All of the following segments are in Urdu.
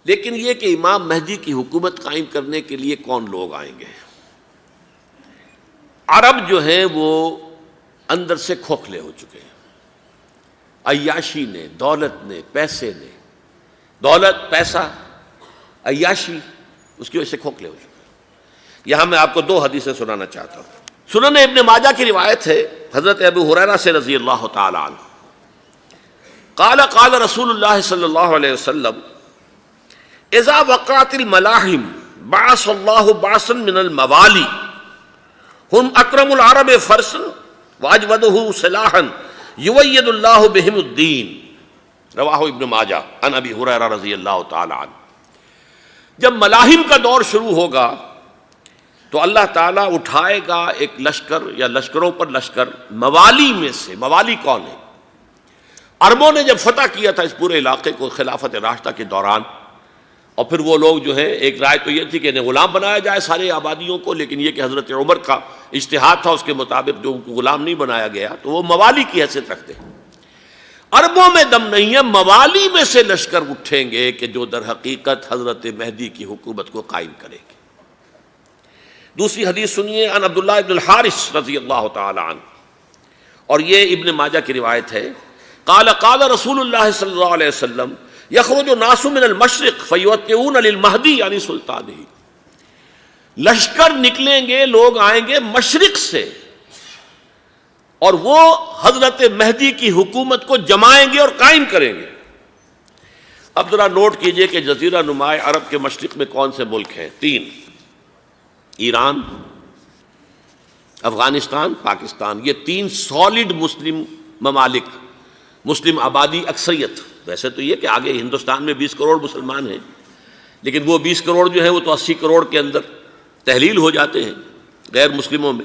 لیکن یہ کہ امام مہدی کی حکومت قائم کرنے کے لیے کون لوگ آئیں گے؟ عرب جو ہیں وہ اندر سے کھوکھلے ہو چکے ہیں، عیاشی نے، دولت نے، پیسے نے، دولت، پیسہ، عیاشی، اس کی وجہ سے کھوکھلے ہو چکے ہیں۔ یہاں میں آپ کو 2 حدیثیں سنانا چاہتا ہوں۔ سنن ابن ماجہ کی روایت ہے حضرت ابو ہریرہ سے رضی اللہ تعالی عنہ، قال قال رسول اللہ صلی اللہ علیہ وسلم اذا وقعت الملاحم بعث اللہ بعثا من الموالی ہم اکرم العرب فرسا واجودہ سلاحا یوید اللہ بہم الدین، رواہ ابن ماجہ عن ابی ہریرہ رضی اللہ تعالی عنہ۔ جب ملاحم کا دور شروع ہوگا تو اللہ تعالیٰ اٹھائے گا ایک لشکر یا لشکروں پر لشکر موالی میں سے۔ موالی کون ہے؟ عربوں نے جب فتح کیا تھا اس پورے علاقے کو خلافت راشدہ کے دوران، اور پھر وہ لوگ جو ہے، ایک رائے تو یہ تھی کہ انہیں غلام بنایا جائے سارے آبادیوں کو، لیکن یہ کہ حضرت عمر کا اجتہاد تھا، اس کے مطابق جو ان کو غلام نہیں بنایا گیا تو وہ موالی کی حیثیت رکھتے ہیں۔ عربوں میں دم نہیں ہے، موالی میں سے لشکر اٹھیں گے کہ جو در حقیقت حضرت مہدی کی حکومت کو قائم کریں گے۔ دوسری حدیث سنیے، عن عبداللہ ابن الحارث رضی اللہ تعالی عنہ، اور یہ ابن ماجہ کی روایت ہے، قال قال رسول اللہ صلی اللہ علیہ وسلم یخرج الناس من المشرق فیوطئون للمہدی یعنی سلطانہ، لشکر نکلیں گے، لوگ آئیں گے مشرق سے، اور وہ حضرت مہدی کی حکومت کو جمائیں گے اور قائم کریں گے۔ اب ذرا نوٹ کیجئے کہ جزیرہ نما عرب کے مشرق میں کون سے ملک ہیں؟ 3، ایران، افغانستان، پاکستان۔ یہ 3 سالڈ مسلم ممالک، مسلم آبادی اکثریت۔ ویسے تو یہ کہ آگے ہندوستان میں 20 کروڑ مسلمان ہیں، لیکن وہ 20 کروڑ جو ہے وہ تو 80 کروڑ کے اندر تحلیل ہو جاتے ہیں غیر مسلموں میں،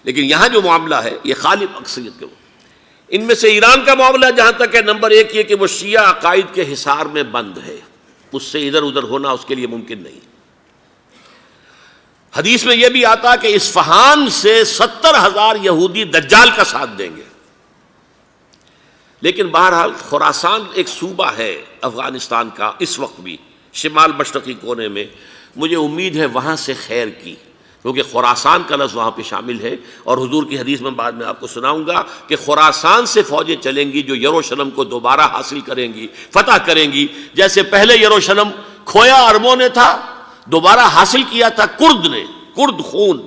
لیکن یہاں جو معاملہ ہے یہ غالب اکثریت کے۔ ان میں سے ایران کا معاملہ جہاں تک ہے، نمبر 1 یہ کہ وہ شیعہ عقائد کے حصار میں بند ہے، اس سے ادھر ادھر ہونا اس کے لیے ممکن نہیں۔ حدیث میں یہ بھی آتا کہ اصفہان سے 70,000 یہودی دجال کا ساتھ دیں گے۔ لیکن بہرحال خراسان ایک صوبہ ہے افغانستان کا اس وقت بھی، شمال مشرقی کونے میں، مجھے امید ہے وہاں سے خیر کی، کیونکہ خراسان کا لفظ وہاں پہ شامل ہے، اور حضور کی حدیث میں بعد میں آپ کو سناؤں گا کہ خراسان سے فوجیں چلیں گی جو یروشلم کو دوبارہ حاصل کریں گی، فتح کریں گی۔ جیسے پہلے یروشلم کھویا عربوں نے تھا، دوبارہ حاصل کیا تھا کرد نے، کرد خون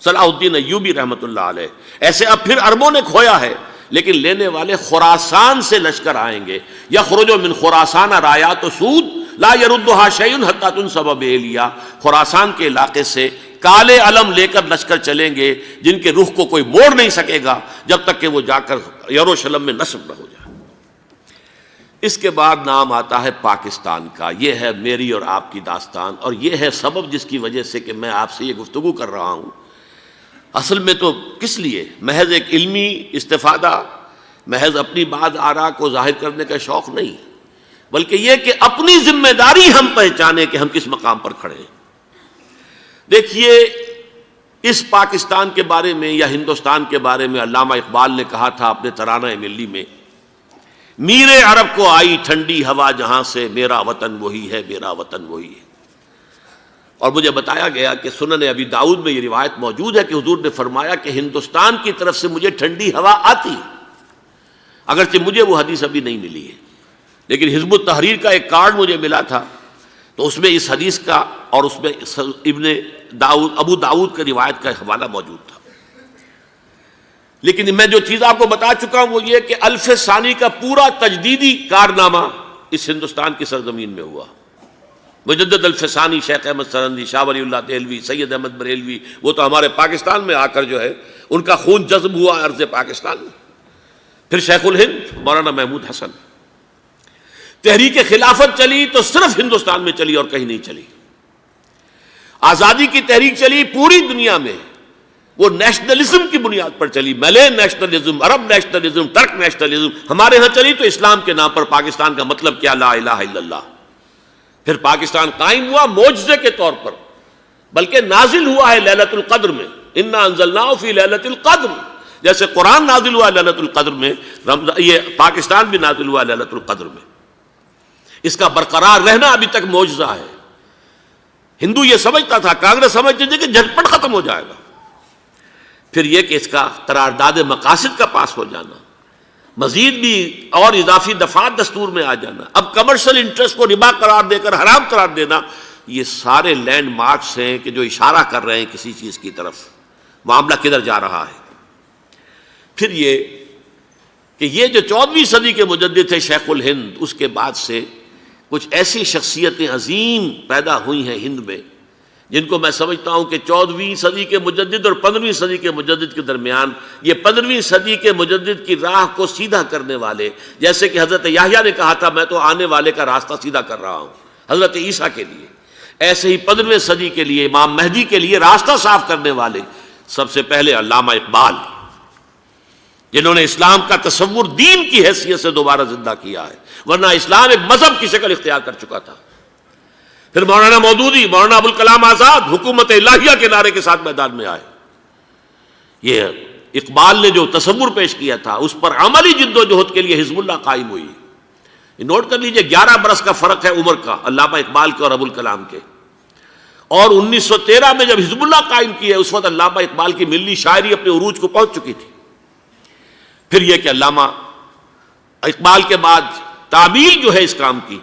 صلاح الدین ایوبی رحمۃ اللہ علیہ، ایسے اب پھر عربوں نے کھویا ہے، لیکن لینے والے خراسان سے لشکر آئیں گے۔ یخرج من خراسان رایات سود لا یردھا شیء حتی تنصب بإیلیا، خراسان کے علاقے سے کالے علم لے کر لشکر چلیں گے جن کے رخ کو کوئی موڑ نہیں سکے گا جب تک کہ وہ جا کر یروشلم میں نصب نہ ہو جائے۔ اس کے بعد نام آتا ہے پاکستان کا۔ یہ ہے میری اور آپ کی داستان، اور یہ ہے سبب جس کی وجہ سے کہ میں آپ سے یہ گفتگو کر رہا ہوں۔ اصل میں تو کس لیے؟ محض ایک علمی استفادہ، محض اپنی بات آراء کو ظاہر کرنے کا شوق نہیں، بلکہ یہ کہ اپنی ذمہ داری ہم پہچانیں کہ ہم کس مقام پر کھڑے ہیں۔ دیکھیے، اس پاکستان کے بارے میں یا ہندوستان کے بارے میں علامہ اقبال نے کہا تھا اپنے ترانہ ملی میں، میر عرب کو آئی ٹھنڈی ہوا جہاں سے، میرا وطن وہی ہے، میرا وطن وہی ہے۔ اور مجھے بتایا گیا کہ سنن ابی داؤد میں یہ روایت موجود ہے کہ حضور نے فرمایا کہ ہندوستان کی طرف سے مجھے ٹھنڈی ہوا آتی ہے، اگرچہ مجھے وہ حدیث ابھی نہیں ملی ہے، لیکن حزب التحریر کا ایک کارڈ مجھے ملا تھا، تو اس میں اس حدیث کا اور اس میں ابو داؤد کا روایت کا حوالہ موجود تھا۔ لیکن میں جو چیز آپ کو بتا چکا ہوں وہ یہ کہ الف ثانی کا پورا تجدیدی کارنامہ اس ہندوستان کی سرزمین میں ہوا۔ مجدد الف ثانی شیخ احمد سرندی، شاہ ولی اللہ دہلوی، سید احمد بریلوی، وہ تو ہمارے پاکستان میں آ کر جو ہے ان کا خون جذب ہوا ارض پاکستان میں۔ پھر شیخ الہند مولانا محمود حسن۔ تحریک خلافت چلی تو صرف ہندوستان میں چلی اور کہیں نہیں چلی۔ آزادی کی تحریک چلی پوری دنیا میں، وہ نیشنلزم کی بنیاد پر چلی، ملے نیشنلزم، عرب نیشنلزم، ترک نیشنلزم۔ ہمارے ہاں چلی تو اسلام کے نام پر، پاکستان کا مطلب کیا؟ لا الہ الا اللہ۔ پھر پاکستان قائم ہوا معجزے کے طور پر، بلکہ نازل ہوا ہے لیلۃ القدر میں، انا انزلناہ فی لیلۃ القدر، جیسے قرآن نازل ہوا لیلۃ القدر میں، یہ پاکستان بھی نازل ہوا لیلۃ القدر میں۔ اس کا برقرار رہنا ابھی تک معجزہ ہے. ہندو یہ سمجھتا تھا، کانگریس سمجھتی تھی کہ جھٹپٹ ختم ہو جائے گا. پھر یہ کہ اس کا قرارداد مقاصد کا پاس ہو جانا، مزید بھی اور اضافی دفعات دستور میں آ جانا، اب کمرشل انٹرسٹ کو ربا قرار دے کر حرام قرار دینا، یہ سارے لینڈ مارکس ہیں کہ جو اشارہ کر رہے ہیں کسی چیز کی طرف، معاملہ کدھر جا رہا ہے. پھر یہ کہ یہ جو 14ویں صدی کے مجدد تھے شیخ الہند، اس کے بعد سے کچھ ایسی شخصیتیں عظیم پیدا ہوئی ہیں ہند میں، جن کو میں سمجھتا ہوں کہ 14ویں صدی کے مجدد اور 15ویں صدی کے مجدد کے درمیان یہ 15ویں صدی کے مجدد کی راہ کو سیدھا کرنے والے، جیسے کہ حضرت یحییٰ نے کہا تھا میں تو آنے والے کا راستہ سیدھا کر رہا ہوں حضرت عیسیٰ کے لیے، ایسے ہی 15ویں صدی کے لیے امام مہدی کے لیے راستہ صاف کرنے والے سب سے پہلے علامہ اقبال، جنہوں نے اسلام کا تصور دین کی حیثیت سے دوبارہ زندہ کیا ہے، ورنہ اسلام ایک مذہب کی شکل اختیار کر چکا تھا. پھر مولانا مودودی، مولانا ابوالکلام آزاد حکومت الہیہ کے نعرے کے ساتھ میدان میں آئے. یہ اقبال نے جو تصور پیش کیا تھا اس پر عملی جد و جہد کے لیے حزب اللہ قائم ہوئی. نوٹ کر لیجئے 11 برس کا فرق ہے عمر کا علامہ اقبال کے اور ابوالکلام کے. اور 1913 میں جب حزب اللہ قائم کی ہے اس وقت علامہ اقبال کی ملی شاعری اپنے عروج کو پہنچ چکی تھی. پھر یہ کہ علامہ اقبال کے بعد تعمیل جو ہے اس کام کی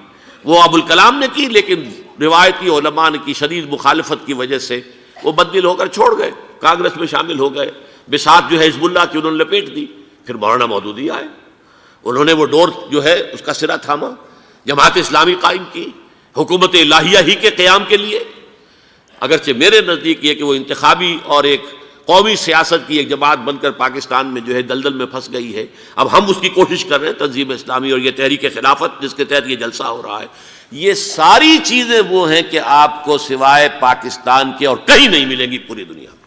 وہ ابوالکلام نے کی، لیکن روایتی علماء کی شدید مخالفت کی وجہ سے وہ بددل ہو کر چھوڑ گئے، کانگریس میں شامل ہو گئے، بساط جو ہے حزب اللہ کی انہوں نے لپیٹ دی. پھر مولانا مودودی آئے، انہوں نے وہ ڈور جو ہے اس کا سرا تھاما، جماعت اسلامی قائم کی حکومت الہیہ ہی کے قیام کے لیے. اگرچہ میرے نزدیک یہ کہ وہ انتخابی اور ایک قومی سیاست کی ایک جماعت بن کر پاکستان میں جو ہے دلدل میں پھنس گئی ہے، اب ہم اس کی کوشش کر رہے ہیں تنظیم اسلامی اور یہ تحریک خلافت جس کے تحت یہ جلسہ ہو رہا ہے. یہ ساری چیزیں وہ ہیں کہ آپ کو سوائے پاکستان کے اور کہیں نہیں ملیں گی پوری دنیا میں.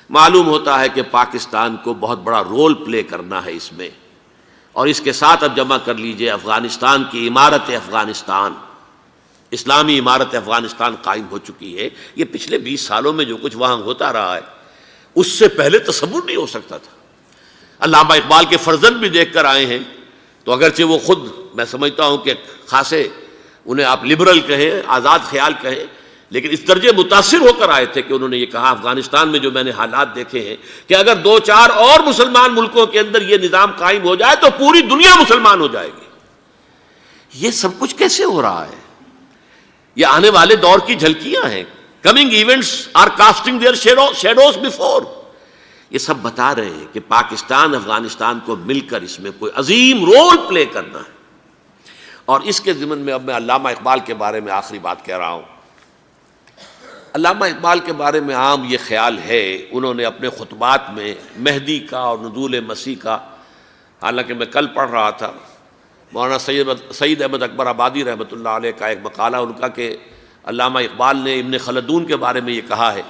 معلوم ہوتا ہے کہ پاکستان کو بہت بڑا رول پلے کرنا ہے اس میں، اور اس کے ساتھ اب جمع کر لیجئے افغانستان کی عمارت افغانستان، اسلامی عمارت افغانستان قائم ہو چکی ہے. یہ پچھلے 20 سالوں میں جو کچھ وہاں ہوتا رہا ہے اس سے پہلے تصور نہیں ہو سکتا تھا. علامہ اقبال کے فرزند بھی دیکھ کر آئے ہیں، تو اگرچہ وہ خود میں سمجھتا ہوں کہ خاصے انہیں آپ لبرل کہیں، آزاد خیال کہیں، لیکن اس درجے متاثر ہو کر آئے تھے کہ انہوں نے یہ کہا افغانستان میں جو میں نے حالات دیکھے ہیں کہ اگر 2-4 اور مسلمان ملکوں کے اندر یہ نظام قائم ہو جائے تو پوری دنیا مسلمان ہو جائے گی. یہ سب کچھ کیسے ہو رہا ہے؟ یہ آنے والے دور کی جھلکیاں ہیں. Coming events are casting their shadows before. یہ سب بتا رہے ہیں کہ پاکستان افغانستان کو مل کر اس میں کوئی عظیم رول پلے کرنا ہے. اور اس کے ضمن میں اب میں علامہ اقبال کے بارے میں آخری بات کہہ رہا ہوں. علامہ اقبال کے بارے میں عام یہ خیال ہے، انہوں نے اپنے خطبات میں مہدی کا اور نزول مسیح کا، حالانکہ میں کل پڑھ رہا تھا مولانا سید احمد اکبر آبادی رحمۃ اللہ علیہ کا ایک مقالہ ان کا کہ علامہ اقبال نے ابن خلدون کے بارے میں یہ کہا ہے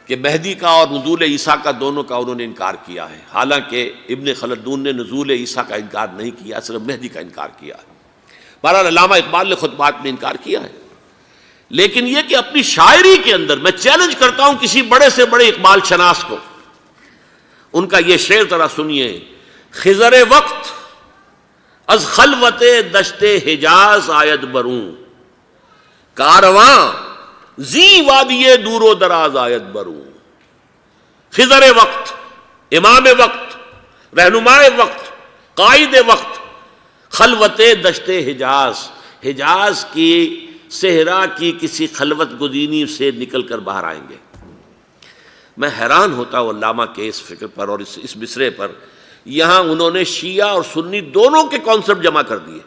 کہ مہدی کا اور نزول عیسیٰ کا دونوں کا انہوں نے انکار کیا ہے. حالانکہ ابن خلدون نے نزول عیسیٰ کا انکار نہیں کیا، صرف مہدی کا انکار کیا ہے. بہرحال علامہ اقبال نے خطبات میں انکار کیا ہے. لیکن یہ کہ اپنی شاعری کے اندر میں چیلنج کرتا ہوں کسی بڑے سے بڑے اقبال شناس کو، ان کا یہ شعر ذرا سنیے: خضر وقت از خلوت دشت حجاز آید بروں، کارواں زی وادی دور و دراز آید بروں. خضر وقت، امام وقت، رہنمائے وقت، قائد وقت، خلوت دشت حجاز، حجاز کی صحرا کی کسی خلوت گزینی سے نکل کر باہر آئیں گے. میں حیران ہوتا ہوں علامہ کے اس فکر پر اور اس مصرے پر. یہاں انہوں نے شیعہ اور سنی دونوں کے کانسیپٹ جمع کر دیے.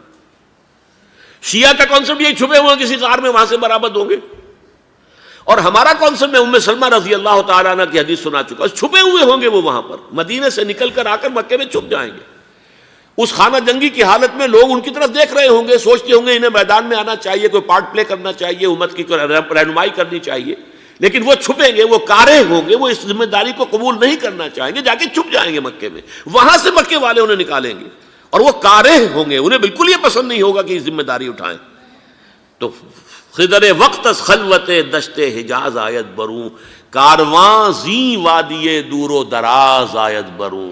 شیعہ کا کانسیپٹ یہ چھپے ہوئے کسی غار میں وہاں سے برآمد ہوں گے، اور ہمارا کانسیپٹ میں ام سلمہ رضی اللہ تعالیٰ عنہ کی حدیث سنا چکا، چھپے ہوئے ہوں گے وہ وہاں پر، مدینے سے نکل کر آ کر مکے میں چھپ جائیں گے. اس خانہ جنگی کی حالت میں لوگ ان کی طرف دیکھ رہے ہوں گے، سوچتے ہوں گے انہیں میدان میں آنا چاہیے، کوئی پارٹ پلے کرنا چاہیے، امت کی رہنمائی کرنی چاہیے، لیکن وہ چھپیں گے، وہ کارے ہوں گے، وہ اس ذمہ داری کو قبول نہیں کرنا چاہیں گے، جا کے چھپ جائیں گے مکے میں. وہاں سے مکے والے انہیں نکالیں گے اور وہ کارے ہوں گے، انہیں بالکل یہ پسند نہیں ہوگا کہ یہ ذمہ داری اٹھائیں. تو خضر وقت از خلوت دشت حجاز آیت بروں، کارواں زی وادی دور و دراز آیت بروں.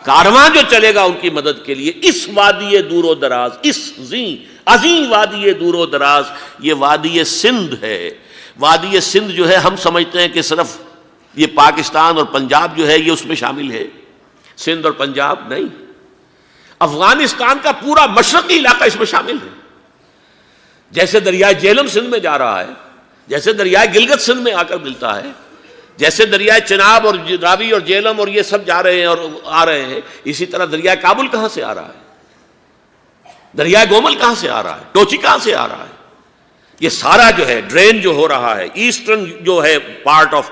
کارواں جو چلے گا ان کی مدد کے لیے اس وادی دور و دراز، اس عظیم وادی دور و دراز، یہ وادی سندھ ہے۔ وادی سندھ جو ہے ہم سمجھتے ہیں کہ صرف یہ پاکستان اور پنجاب جو ہے یہ اس میں شامل ہے، سندھ اور پنجاب نہیں، افغانستان کا پورا مشرقی علاقہ اس میں شامل ہے۔ جیسے دریائے جہلم سندھ میں جا رہا ہے، جیسے دریائے گلگت سندھ میں آ کر ملتا ہے، جیسے دریائے چناب اور راوی اور جہلم اور یہ سب جا رہے ہیں اور آ رہے ہیں، اسی طرح دریائے کابل کہاں سے آ رہا ہے، دریائے گومل کہاں سے آ رہا ہے، ٹوچی کہاں سے آ رہا ہے، یہ سارا جو ہے ڈرین جو ہو رہا ہے ایسٹرن جو ہے پارٹ آف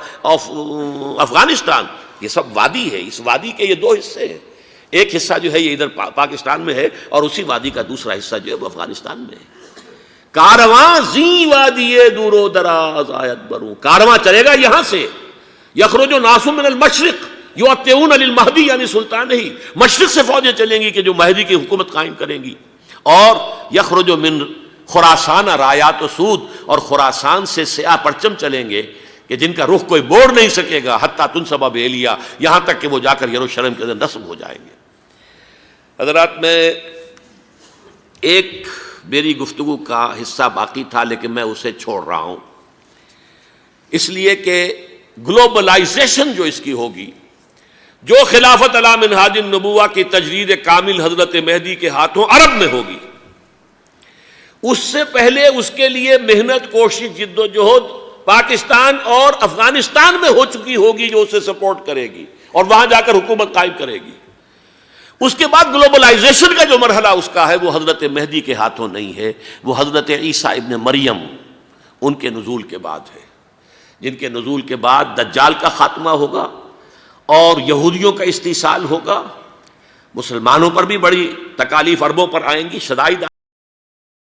افغانستان، یہ سب وادی ہے۔ اس وادی کے یہ دو حصے ہیں، ایک حصہ جو ہے یہ ادھر پاکستان میں ہے اور اسی وادی کا دوسرا حصہ جو ہے وہ افغانستان میں ہے۔ کارواں زی وادی دور و دراز آیت بروں، کارواں چلے گا یہاں سے، یخرج ناس من المشرق یؤتون للمہدی یعنی سلطان ہی، مشرق سے فوجیں چلیں گی کہ جو مہدی کی حکومت قائم کریں گی، اور یخرج من خراسان رایات و سود، اور خراسان سے سیاہ پرچم چلیں گے کہ جن کا رخ کوئی موڑ نہیں سکے گا، حتیٰ تنصب بیلیا، یہاں تک کہ وہ جا کر یروشلم کے اندر نصب ہو جائیں گے۔ حضرات، میں ایک میری گفتگو کا حصہ باقی تھا لیکن میں اسے چھوڑ رہا ہوں، اس لیے کہ گلوبلائزیشن جو اس کی ہوگی، جو خلافت علی منہاج النبوہ کی تجرید کامل حضرت مہدی کے ہاتھوں عرب میں ہوگی، اس سے پہلے اس کے لیے محنت، کوشش، جد و جہد پاکستان اور افغانستان میں ہو چکی ہوگی جو اسے سپورٹ کرے گی اور وہاں جا کر حکومت قائم کرے گی۔ اس کے بعد گلوبلائزیشن کا جو مرحلہ اس کا ہے وہ حضرت مہدی کے ہاتھوں نہیں ہے، وہ حضرت عیسیٰ ابن مریم ان کے نزول کے بعد ہے، جن کے نزول کے بعد دجال کا خاتمہ ہوگا اور یہودیوں کا استحصال ہوگا، مسلمانوں پر بھی بڑی تکالیف عربوں پر آئیں گی، شدائد